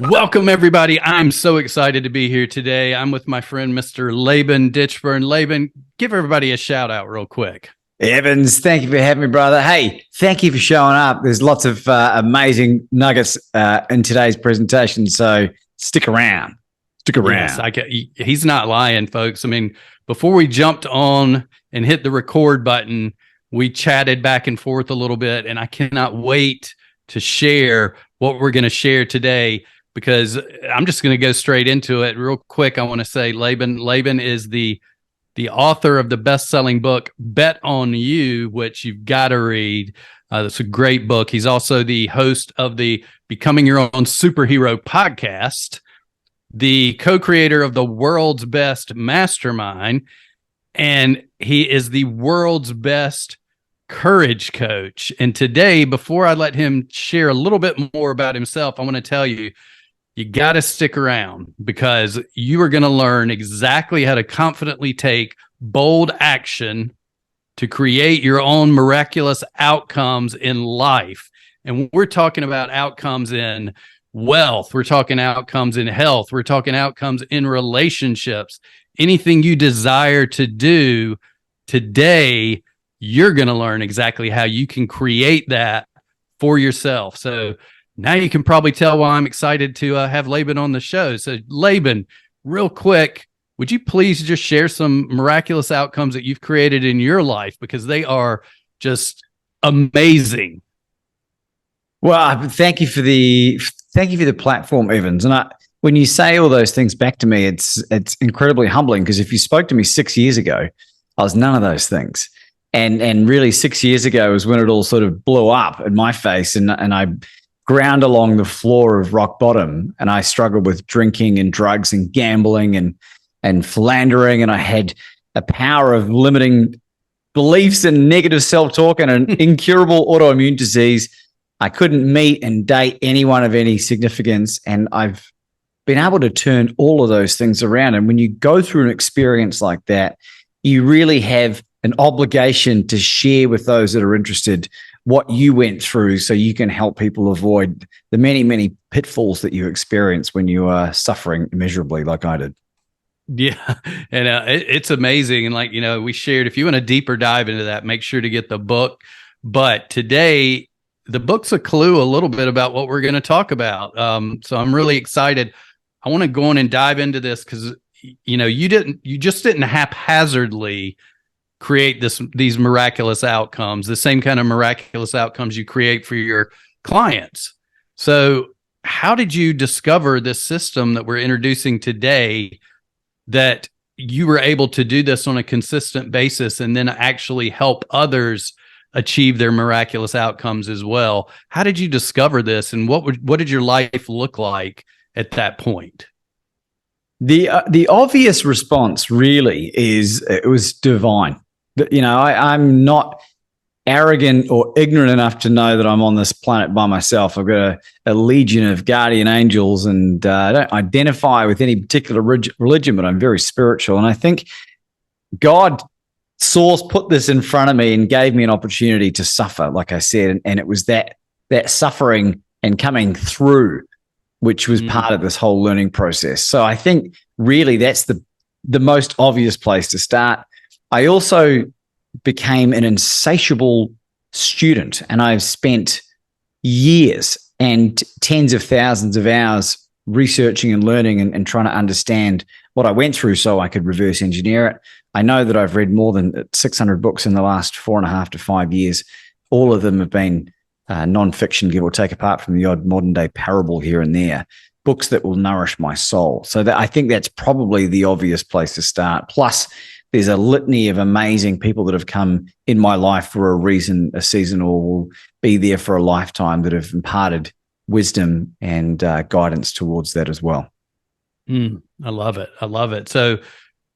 Welcome, everybody. I'm so excited to be here today. I'm with my friend, Mr. Laban Ditchburn. Laban, give everybody a shout out real quick. Evans, thank you for having me, brother. Hey, thank you for showing up. There's lots of amazing nuggets in today's presentation, so stick around. Stick around. Yes, he's not lying, folks. I mean, before we jumped on and hit the record button, we chatted back and forth a little bit, and I cannot wait to share what we're going to share today, because I'm just going to go straight into it real quick. I want to say Laban is the author of the best-selling book, Bet on You, which you've got to read. It's a great book. He's also the host of the Becoming Your Own Superhero podcast, the co-creator of the world's best mastermind, and he is the world's best courage coach. And today, before I let him share a little bit more about himself, I want to tell you, you got to stick around, because you are going to learn exactly how to confidently take bold action to create your own miraculous outcomes in life. And we're talking about outcomes in wealth. We're talking outcomes in health. We're talking outcomes in relationships. Anything you desire to do today, you're going to learn exactly how you can create that for yourself. So now you can probably tell why I'm excited to have Laban on the show. So Laban, real quick, would you please just share some miraculous outcomes that you've created in your life, because they are just amazing. Well, thank you for the platform, Evans. And when you say all those things back to me, it's incredibly humbling, because if you spoke to me 6 years ago, I was none of those things. And really 6 years ago was when it all sort of blew up in my face, and I ground along the floor of rock bottom, and I struggled with drinking and drugs and gambling and philandering, and I had a power of limiting beliefs and negative self-talk and an incurable autoimmune disease. I couldn't meet and date anyone of any significance, and I've been able to turn all of those things around. And when you go through an experience like that, you really have an obligation to share with those that are interested what you went through, so you can help people avoid the many, many pitfalls that you experience when you are suffering immeasurably like I did. Yeah. And it's amazing. And we shared, if you want a deeper dive into that, make sure to get the book. But today, the book's a clue a little bit about what we're going to talk about. So I'm really excited. I want to go on and dive into this, because, you just didn't haphazardly create these miraculous outcomes, the same kind of miraculous outcomes you create for your clients. So how did you discover this system that we're introducing today, that you were able to do this on a consistent basis and then actually help others achieve their miraculous outcomes as well? How did you discover this, and what did your life look like at that point? The obvious response really is it was divine. I'm not arrogant or ignorant enough to know that I'm on this planet by myself. I've got a legion of guardian angels, and I don't identify with any particular religion, but I'm very spiritual. And I think God, Source, put this in front of me and gave me an opportunity to suffer, like I said. And it was that suffering and coming through, which was part of this whole learning process. So I think really that's the most obvious place to start. I also became an insatiable student, and I've spent years and tens of thousands of hours researching and learning and trying to understand what I went through so I could reverse engineer it. I know that I've read more than 600 books in the last 4.5 to 5 years. All of them have been nonfiction, give or take, apart from the odd modern day parable here and there, books that will nourish my soul. So I think that's probably the obvious place to start. Plus, there's a litany of amazing people that have come in my life for a reason, a season, or will be there for a lifetime, that have imparted wisdom and guidance towards that as well. I love it. I love it. So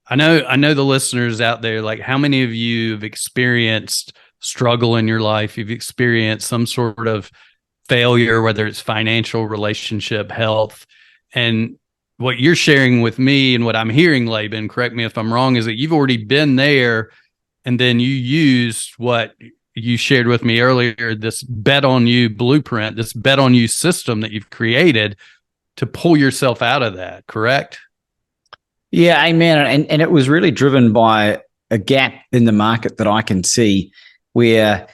I know the listeners out there, like, how many of you have experienced struggle in your life? You've experienced some sort of failure, whether it's financial, relationship, health. And what you're sharing with me and what I'm hearing, Laban, correct me if I'm wrong, is that you've already been there, and then you used what you shared with me earlier, this bet on you blueprint, this bet on you system that you've created to pull yourself out of that, correct? Yeah, amen. And it was really driven by a gap in the market that I can see where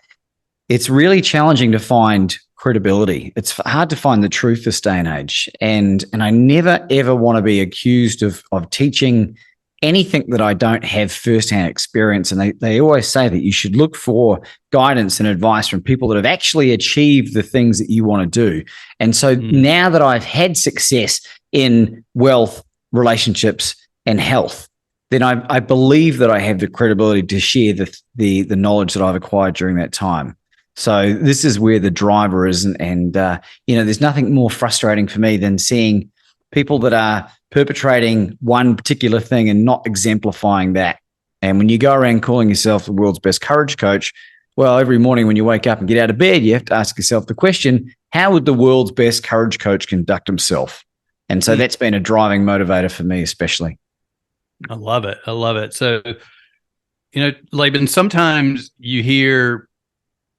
it's really challenging to find credibility. It's hard to find the truth this day and age. And I never, ever want to be accused of teaching anything that I don't have firsthand experience. And they always say that you should look for guidance and advice from people that have actually achieved the things that you want to do. And so now that I've had success in wealth, relationships, and health, then I believe that I have the credibility to share the knowledge that I've acquired during that time. So this is where the driver is. And there's nothing more frustrating for me than seeing people that are perpetrating one particular thing and not exemplifying that. And when you go around calling yourself the world's best courage coach, well, every morning when you wake up and get out of bed, you have to ask yourself the question, how would the world's best courage coach conduct himself? And so that's been a driving motivator for me, especially. I love it. I love it. So, Laban, sometimes you hear,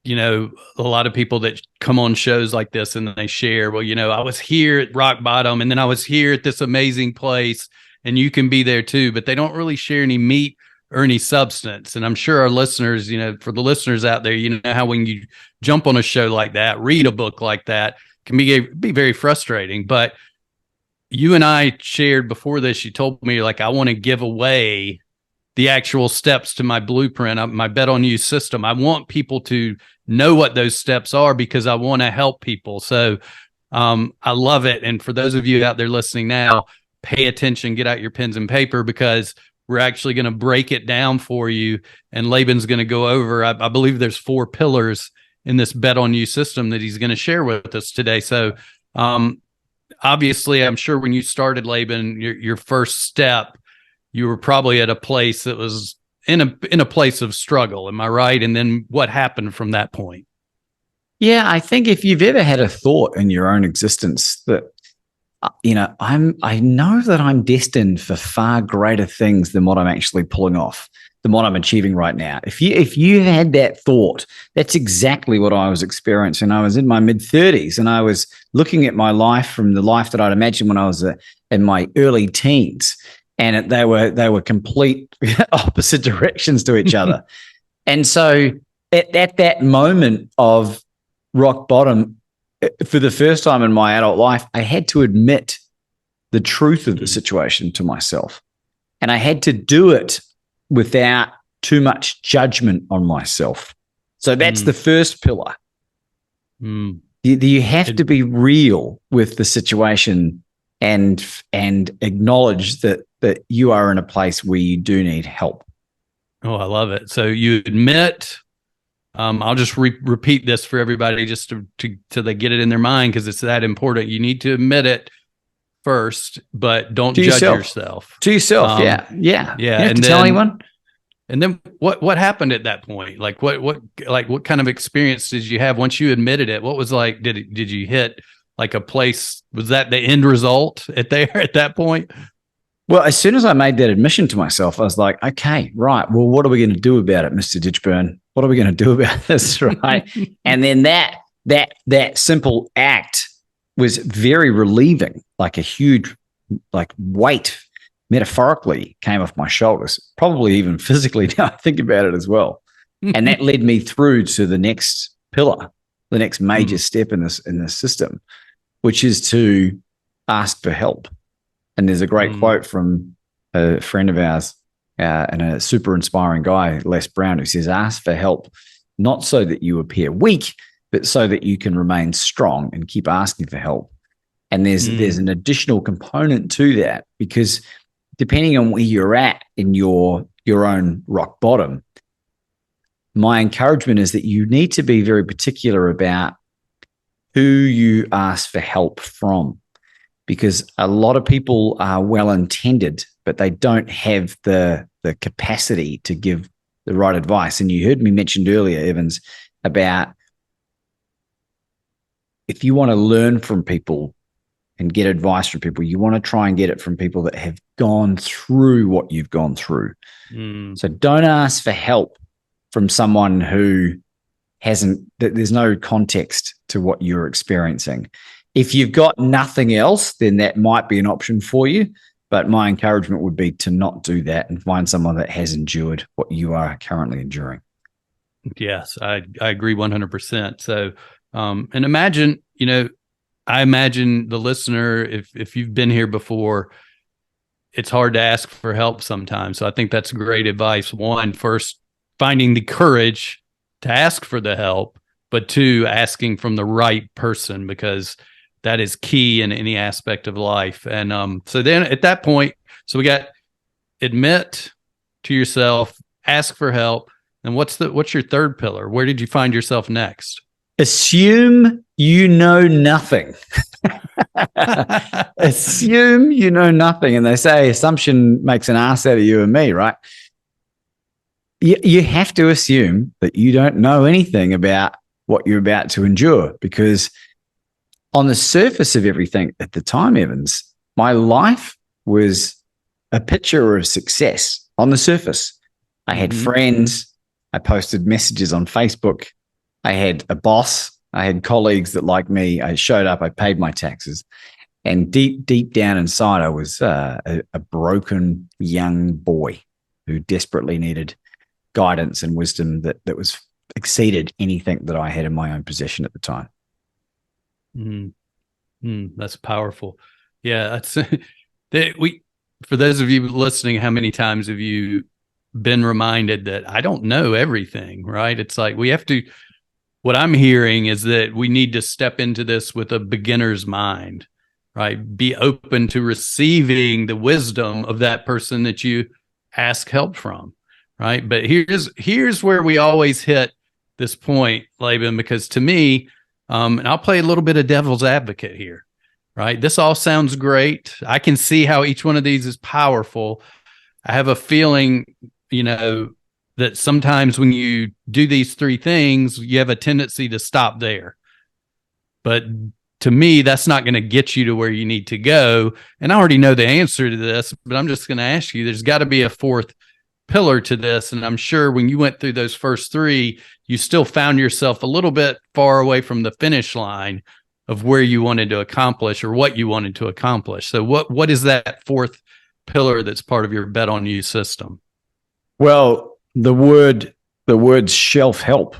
a lot of people that come on shows like this and they share, well, I was here at rock bottom and then I was here at this amazing place and you can be there too, but they don't really share any meat or any substance. And I'm sure our listeners, for the listeners out there, how when you jump on a show like that, read a book like that, can be very frustrating. But you and I shared before this, you told me I want to give away the actual steps to my blueprint, my bet on you system. I want people to know what those steps are because I want to help people. So I love it. And for those of you out there listening now, pay attention, get out your pens and paper because we're actually going to break it down for you. And Laban's going to go over, I believe there's 4 pillars in this bet on you system that he's going to share with us today. So obviously, I'm sure when you started, Laban, your first step, you were probably at a place that was in a place of struggle. Am I right? And then what happened from that point? Yeah, I think if you've ever had a thought in your own existence that, I know that I'm destined for far greater things than what I'm actually pulling off, than what I'm achieving right now. If you had that thought, that's exactly what I was experiencing. I was in my mid-30s and I was looking at my life from the life that I'd imagined when I was in my early teens. And they were complete opposite directions to each other. And so at that moment of rock bottom, for the first time in my adult life, I had to admit the truth of the situation to myself. And I had to do it without too much judgment on myself. So that's the first pillar. You have to be real with the situation and acknowledge that you are in a place where you do need help. Oh, I love it. So you admit, I'll just repeat this for everybody just to they get it in their mind because it's that important. You need to admit it first, but don't judge yourself. To yourself, yeah. You don't have to tell anyone. And then what happened at that point? What kind of experience did you have once you admitted it? What was did you hit a place? Was that the end result at that point? Well, as soon as I made that admission to myself, I was like, okay, right. Well, what are we going to do about it, Mr. Ditchburn? What are we going to do about this, right? And then that simple act was very relieving, like a huge weight metaphorically came off my shoulders, probably even physically now I think about it as well. And that led me through to the next pillar, the next major step in this system, which is to ask for help. And there's a great quote from a friend of ours and a super inspiring guy, Les Brown, who says, ask for help, not so that you appear weak, but so that you can remain strong and keep asking for help. And there's an additional component to that because depending on where you're at in your own rock bottom, my encouragement is that you need to be very particular about who you ask for help from. Because a lot of people are well-intended, but they don't have the capacity to give the right advice. And you heard me mentioned earlier, Evans, about if you want to learn from people and get advice from people, you want to try and get it from people that have gone through what you've gone through. So don't ask for help from someone who there's no context to what you're experiencing. If you've got nothing else, then that might be an option for you. But my encouragement would be to not do that and find someone that has endured what you are currently enduring. Yes, I agree 100%. So, and imagine, I imagine the listener, if you've been here before, it's hard to ask for help sometimes. So I think that's great advice. One, first, finding the courage to ask for the help, but two, asking from the right person, because that is key in any aspect of life. And so then at that point, so we got admit to yourself, ask for help. And what's your third pillar? Where did you find yourself next? Assume you know nothing. Assume you know nothing. And they say assumption makes an ass out of you and me, right? You have to assume that you don't know anything about what you're about to endure, because on the surface of everything at the time, Evans, my life was a picture of success on the surface. I had friends. I posted messages on Facebook. I had a boss. I had colleagues that liked me. I showed up. I paid my taxes. And deep down inside, I was a broken young boy who desperately needed guidance and wisdom that was exceeded anything that I had in my own possession at the time. That's powerful. Yeah, that's for those of you listening, how many times have you been reminded that I don't know everything, right? It's like what I'm hearing is that we need to step into this with a beginner's mind, right? Be open to receiving the wisdom of that person that you ask help from, right? But here's where we always hit this point, Laban, because to me, and I'll play a little bit of devil's advocate here, right? This all sounds great. I can see how each one of these is powerful. I have a feeling, that sometimes when you do these three things, you have a tendency to stop there. But to me, that's not going to get you to where you need to go. And I already know the answer to this, but I'm just going to ask you, there's got to be a fourth pillar to this. And I'm sure when you went through those first three, you still found yourself a little bit far away from the finish line of where you wanted to accomplish or what you wanted to accomplish. So what is that fourth pillar that's part of your bet on you system? Well, the words shelf help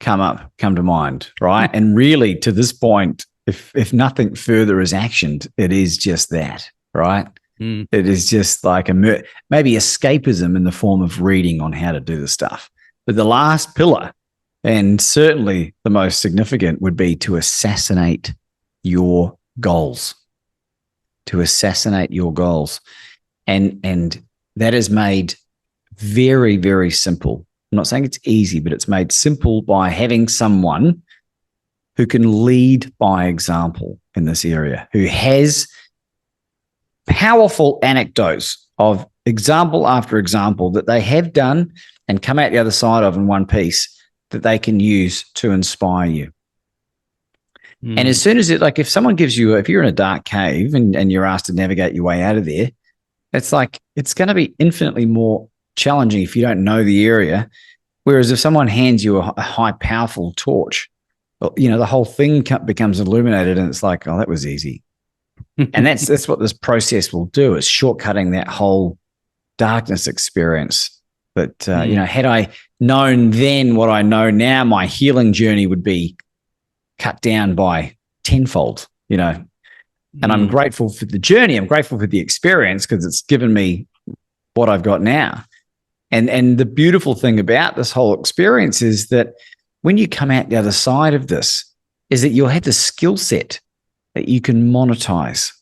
come to mind, right? And really, to this point, if nothing further is actioned, it is just that, right? It is just like maybe escapism in the form of reading on how to do the stuff. But the last pillar, and certainly the most significant, would be to assassinate your goals. To assassinate your goals. And that is made very, very simple. I'm not saying it's easy, but it's made simple by having someone who can lead by example in this area, who has powerful anecdotes of example after example that they have done and come out the other side of in one piece that they can use to inspire you. And as soon as if someone gives you, if you're in a dark cave and you're asked to navigate your way out of there, it's going to be infinitely more challenging if you don't know the area. Whereas if someone hands you a high, powerful torch, the whole thing becomes illuminated and it's like, oh, that was easy. And that's what this process will do. It's shortcutting that whole darkness experience. But, had I known then what I know now, my healing journey would be cut down by tenfold, And I'm grateful for the journey. I'm grateful for the experience because it's given me what I've got now. And the beautiful thing about this whole experience is that when you come out the other side of this, is that you'll have the skill set that you can monetize,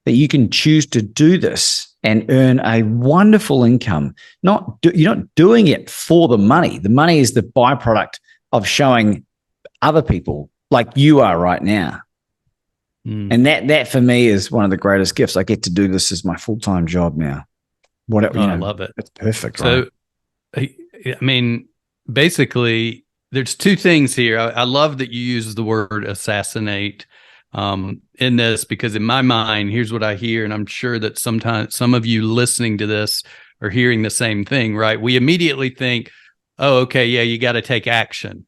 that you can choose to do this and earn a wonderful income. You're not doing it for the money. The money is the byproduct of showing other people like you are right now. And that for me is one of the greatest gifts. I get to do this as my full-time job now. I love it. It's perfect. So, right? I mean, basically, there's two things here. I love that you use the word assassinate in this, because in my mind, here's what I hear, and I'm sure that sometimes some of you listening to this are hearing the same thing, right? We immediately think, oh, okay, yeah, you got to take action.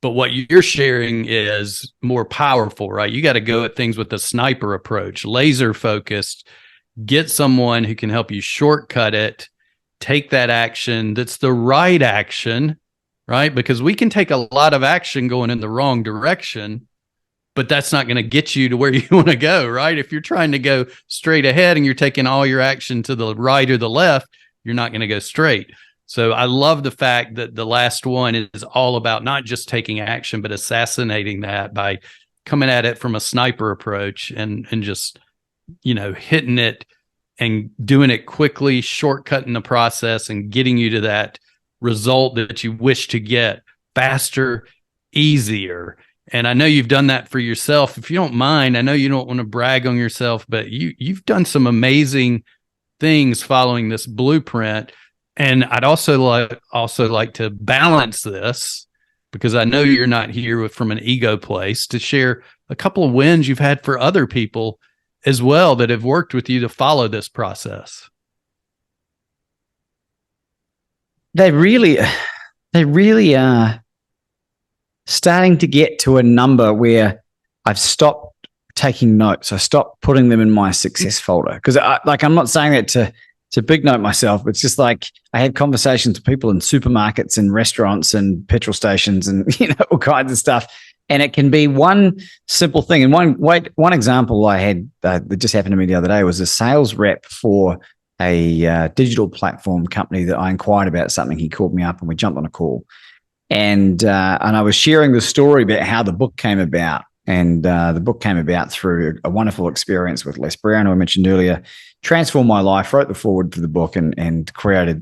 But what you're sharing is more powerful, right? You got to go at things with a sniper approach, laser focused, get someone who can help you shortcut it, take that action that's the right action, right? Because we can take a lot of action going in the wrong direction, but that's not going to get you to where you want to go, right? If you're trying to go straight ahead and you're taking all your action to the right or the left, you're not going to go straight. So I love the fact that the last one is all about not just taking action, but assassinating that by coming at it from a sniper approach and just, hitting it and doing it quickly, shortcutting the process and getting you to that result that you wish to get faster, easier. And I know you've done that for yourself. If you don't mind, I know you don't want to brag on yourself, but you've done some amazing things following this blueprint. And I'd also like to balance this, because I know you're not here from an ego place, to share a couple of wins you've had for other people as well that have worked with you to follow this process. They really are starting to get to a number where I've stopped taking notes. I stopped putting them in my success folder, because I'm not saying that to big note myself. It's just like I had conversations with people in supermarkets and restaurants and petrol stations and all kinds of stuff. And it can be one simple thing. And one example I had that just happened to me the other day was a sales rep for a digital platform company that I inquired about something. He called me up and we jumped on a call. And I was sharing the story about how the book came about. And the book came about through a wonderful experience with Les Brown, who I mentioned earlier, transformed my life, wrote the foreword for the book and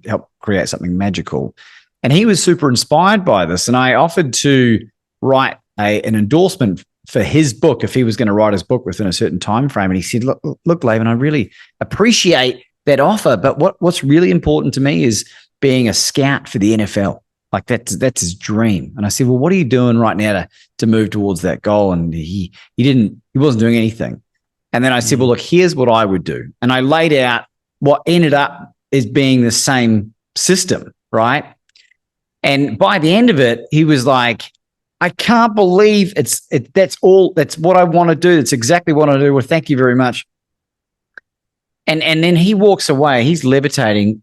helped create something magical. And he was super inspired by this. And I offered to write an endorsement for his book if he was going to write his book within a certain time frame. And he said, look, Laban, I really appreciate that offer, but what's really important to me is being a scout for the NFL. Like that's his dream. And I said, well, what are you doing right now to move towards that goal? And he wasn't doing anything. And then I said, well, look, here's what I would do. And I laid out what ended up as being the same system, right? And by the end of it, he was like, I can't believe that's what I want to do. That's exactly what I do. Well, thank you very much. And then he walks away. He's levitating.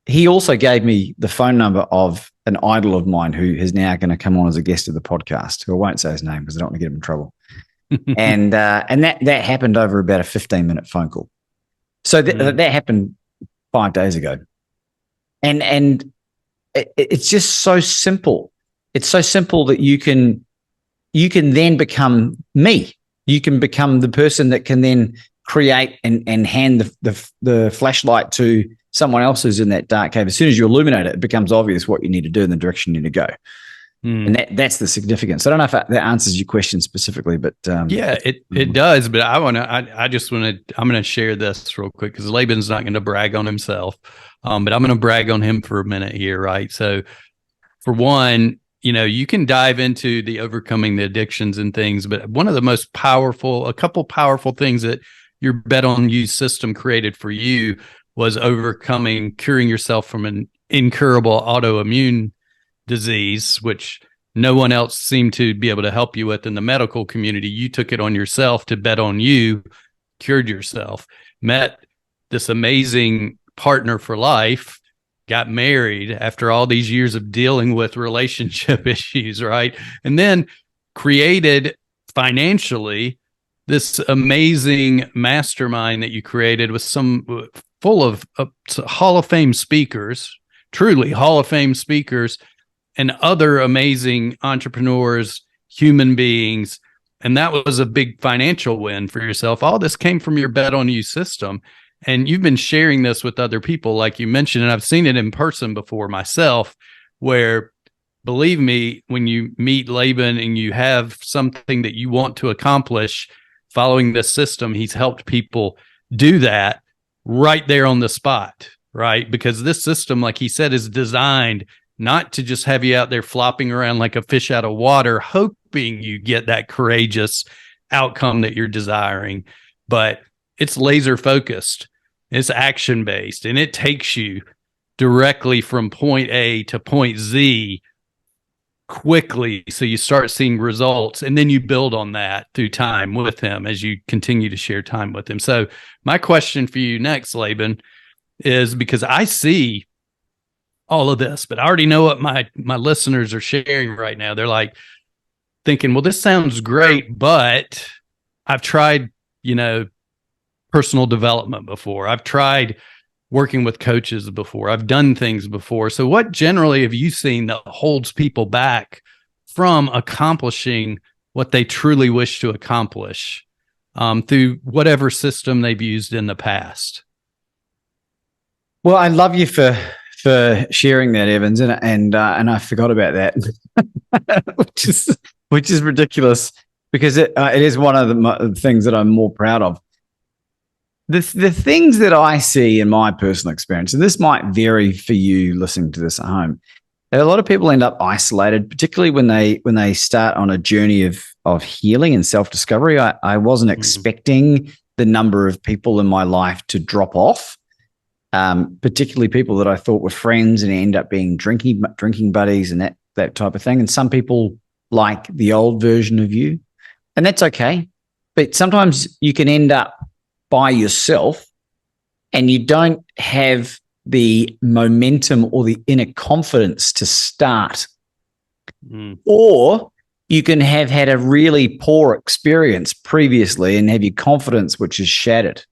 He also gave me the phone number of an idol of mine who is now going to come on as a guest of the podcast, who I won't say his name because I don't want to get him in trouble. and that happened over about a 15-minute phone call. So that happened 5 days ago. And it's just so simple. It's so simple that you can then become me. You can become the person that can then create and hand the flashlight to someone else who's in that dark cave. As soon as you illuminate it, it becomes obvious what you need to do and the direction you need to go. And that's the significance. I don't know if that answers your question specifically, but yeah, it does. But I'm going to share this real quick because Laban's not going to brag on himself, but I'm going to brag on him for a minute here, right? So, for one, you can dive into the overcoming the addictions and things, but one of the a couple powerful things that your Bet on You system created for you was curing yourself from an incurable autoimmune disease, which no one else seemed to be able to help you with in the medical community. You took it on yourself to bet on you, cured yourself, met this amazing partner for life, got married after all these years of dealing with relationship issues, right? And then created financially this amazing mastermind that you created with full of Hall of Fame speakers, truly Hall of Fame speakers, and other amazing entrepreneurs, human beings. And that was a big financial win for yourself. All this came from your Bet on You system. And you've been sharing this with other people, like you mentioned, and I've seen it in person before myself, where, believe me, when you meet Laban and you have something that you want to accomplish following this system, he's helped people do that right there on the spot, right? Because this system, like he said, is designed not to just have you out there flopping around like a fish out of water, hoping you get that courageous outcome that you're desiring, but it's laser focused, it's action based, and it takes you directly from point A to point Z quickly. So you start seeing results, and then you build on that through time with him as you continue to share time with him. So my question for you next, Laban, is because I see all of this, but I already know what my listeners are sharing right now. They're like thinking, well, this sounds great, but I've tried, personal development before. I've tried working with coaches before. I've done things before. So what generally have you seen that holds people back from accomplishing what they truly wish to accomplish through whatever system they've used in the past? Well, I love you for sharing that, Evans, and I forgot about that, which is ridiculous because it is one of the things that I'm more proud of. The things that I see in my personal experience, and this might vary for you listening to this at home, that a lot of people end up isolated, particularly when they start on a journey of healing and self-discovery. I wasn't expecting the number of people in my life to drop off. Particularly people that I thought were friends and end up being drinking buddies and that type of thing. And some people like the old version of you, and that's okay. But sometimes you can end up by yourself and you don't have the momentum or the inner confidence to start. Or you can have had a really poor experience previously and have your confidence, which is shattered.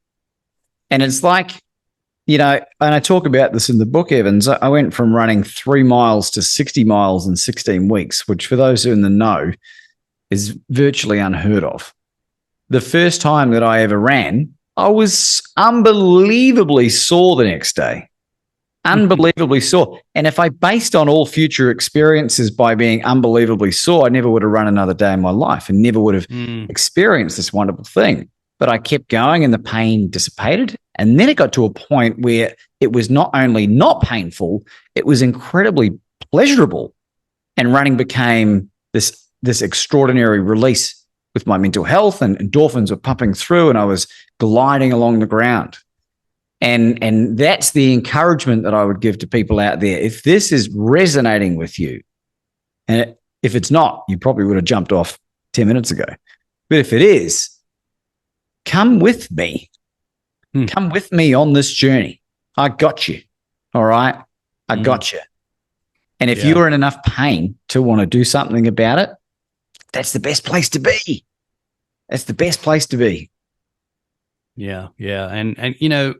And it's like, and I talk about this in the book, Evans. I went from running 3 miles to 60 miles in 16 weeks, which for those who are in the know is virtually unheard of. The first time that I ever ran, I was unbelievably sore the next day. Unbelievably sore. And if I based on all future experiences by being unbelievably sore, I never would have run another day in my life and never would have experienced this wonderful thing. But I kept going and the pain dissipated. And then it got to a point where it was not only not painful, it was incredibly pleasurable. And running became this extraordinary release with my mental health, and endorphins were pumping through and I was gliding along the ground. And that's the encouragement that I would give to people out there. If this is resonating with you, and if it's not, you probably would have jumped off 10 minutes ago. But if it is, come with me. Come with me on this journey. I got you. All right. I got you. And if you're in enough pain to want to do something about it, that's the best place to be. That's the best place to be. Yeah. Yeah. And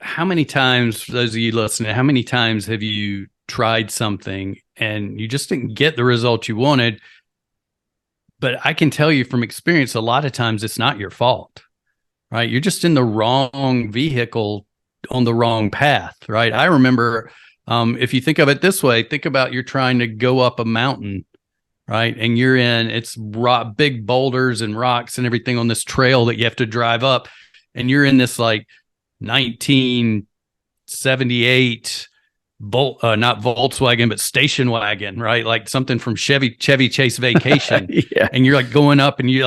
how many times, for those of you listening, how many times have you tried something and you just didn't get the result you wanted? But I can tell you from experience, a lot of times it's not your fault, right? You're just in the wrong vehicle on the wrong path, right? I remember, if you think of it this way, think about you're trying to go up a mountain, right? And it's big boulders and rocks and everything on this trail that you have to drive up. And you're in this like 1978 not Volkswagen, but station wagon, right? Like something from Chevy Chase Vacation. Yeah. And you're like going up and you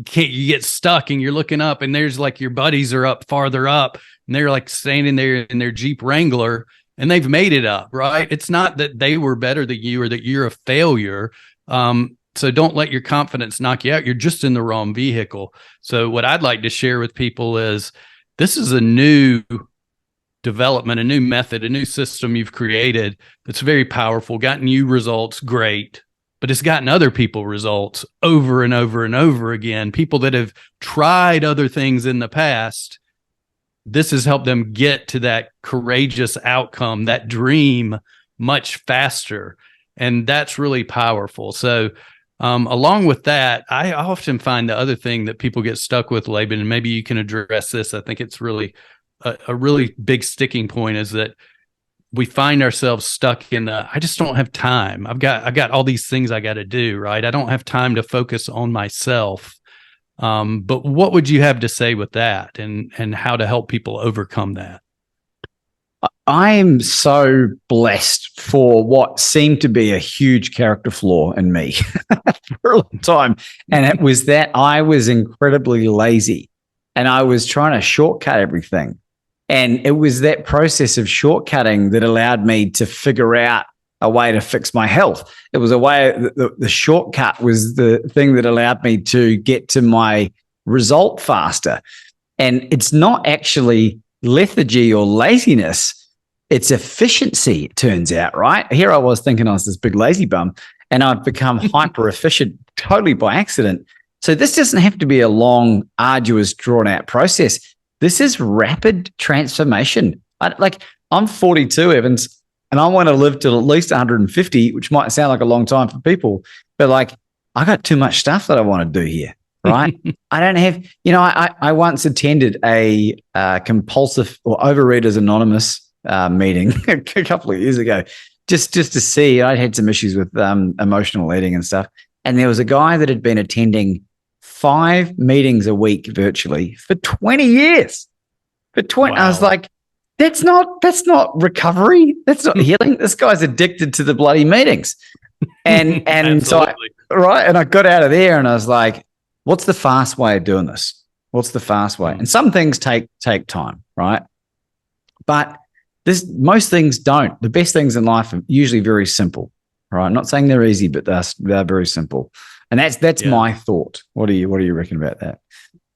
get stuck and you're looking up and there's like your buddies are up farther up and they're like standing there in their Jeep Wrangler and they've made it up, right? It's not that they were better than you or that you're a failure. So don't let your confidence knock you out. You're just in the wrong vehicle. So what I'd like to share with people is this is a new development, a new method, a new system you've created that's very powerful, gotten you results, great, but it's gotten other people results over and over and over again. People that have tried other things in the past, this has helped them get to that courageous outcome, that dream much faster. And that's really powerful. So along with that, I often find the other thing that people get stuck with, Laban, and maybe you can address this. I think it's really a really big sticking point is that we find ourselves stuck in I just don't have time. I've got all these things I got to do, right? I don't have time to focus on myself. But what would you have to say with that and how to help people overcome that? I'm so blessed for what seemed to be a huge character flaw in me for a long time. And it was that I was incredibly lazy and I was trying to shortcut everything. And it was that process of shortcutting that allowed me to figure out a way to fix my health. It was a way, the shortcut was the thing that allowed me to get to my result faster. And it's not actually lethargy or laziness. It's efficiency, it turns out, right? Here I was thinking I was this big lazy bum, and I've become hyper efficient totally by accident. So this doesn't have to be a long, arduous, drawn out process. This is rapid transformation. I'm 42, Evans, and I want to live till at least 150, which might sound like a long time for people, but like I got too much stuff that I want to do here, right? I don't have, I once attended a compulsive or Overeaters Anonymous meeting a couple of years ago, just to see. I'd had some issues with emotional eating and stuff, and there was a guy that had been attending 5 meetings a week virtually for 20 years. For 20, wow. I was like, that's not recovery. That's not healing. This guy's addicted to the bloody meetings. And so I got out of there and I was like, what's the fast way of doing this? What's the fast way? And some things take time, right? But most things don't. The best things in life are usually very simple, right? I'm not saying they're easy, but they're very simple. And that's my thought. What do you reckon about that?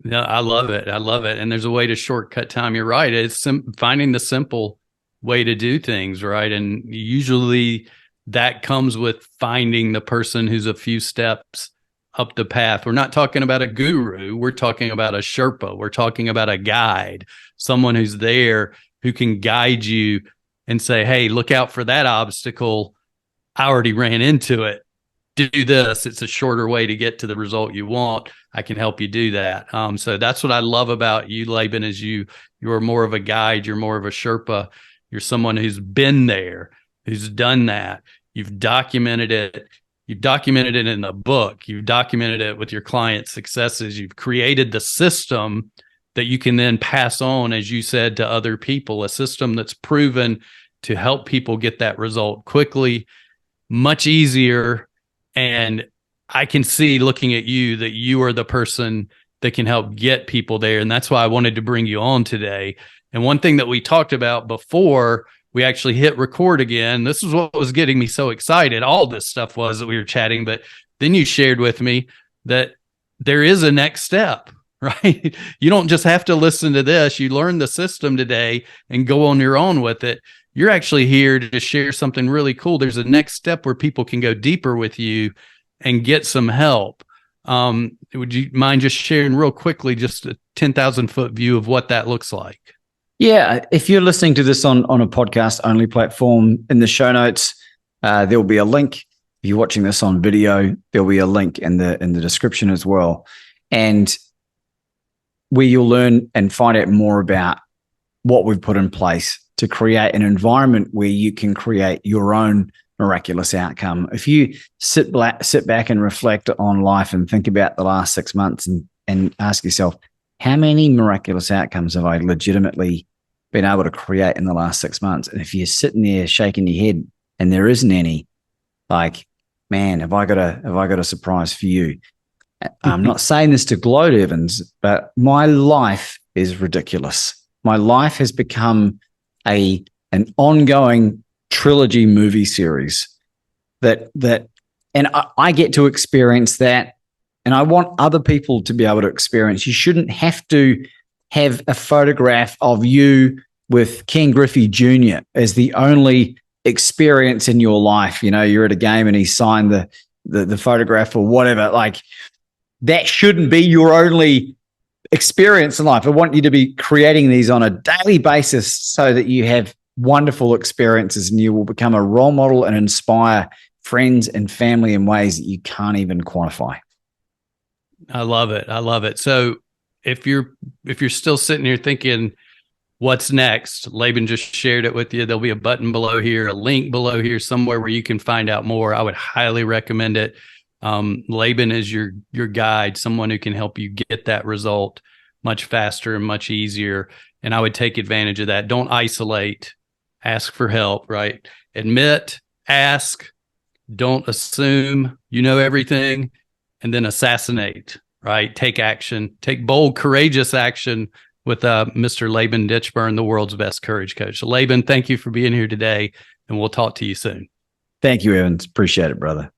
No, I love it. And there's a way to shortcut time. You're right. It's finding the simple way to do things, right? And usually that comes with finding the person who's a few steps up the path. We're not talking about a guru. We're talking about a Sherpa. We're talking about a guide, someone who's there who can guide you and say, hey, look out for that obstacle. I already ran into it. Do this. It's a shorter way to get to the result you want. I can help you do that. So that's what I love about you, Laban, is you're more of a guide. You're more of a Sherpa. You're someone who's been there, who's done that. You've documented it. You've documented it in the book. You've documented it with your clients' successes. You've created the system that you can then pass on, as you said, to other people, a system that's proven to help people get that result quickly, much easier. And I can see, looking at you, that you are the person that can help get people there. And that's why I wanted to bring you on today. And one thing that we talked about before we actually hit record again, this is what was getting me so excited. All this stuff was that we were chatting, but then you shared with me that there is a next step, right? You don't just have to listen to this. You learn the system today and go on your own with it. You're actually here to share something really cool. There's a next step where people can go deeper with you and get some help. Would you mind just sharing real quickly just a 10,000 foot view of what that looks like? Yeah. If you're listening to this on a podcast only platform, in the show notes, there'll be a link. If you're watching this on video, there'll be a link in the description as well. And where you'll learn and find out more about what we've put in place to create an environment where you can create your own miraculous outcome. If you sit back and reflect on life and think about the last 6 months and ask yourself, how many miraculous outcomes have I legitimately been able to create in the last 6 months? And if you're sitting there shaking your head and there isn't any, like, man, have I got a surprise for you? I'm not saying this to gloat, Evans, but my life is ridiculous. My life has become an ongoing trilogy movie series that and I get to experience that, and I want other people to be able to experience. You shouldn't have to have a photograph of you with Ken Griffey Jr. as the only experience in your life. You know, you're at a game and he signed the photograph or whatever. Like, that shouldn't be your only experience in life. I want you to be creating these on a daily basis so that you have wonderful experiences and you will become a role model and inspire friends and family in ways that you can't even quantify. I love it. So if you're still sitting here thinking, what's next? Laban just shared it with you. There'll be a button below here, a link below here somewhere where you can find out more. I would highly recommend it. Laban is your guide, someone who can help you get that result much faster and much easier. And I would take advantage of that. Don't isolate. Ask for help, right? Admit, ask, don't assume you know everything, and then assassinate, right? Take action, take bold, courageous action with Mr. Laban Ditchburn, the world's best courage coach. So Laban, thank you for being here today, and we'll talk to you soon. Thank you, Evans. Appreciate it, brother.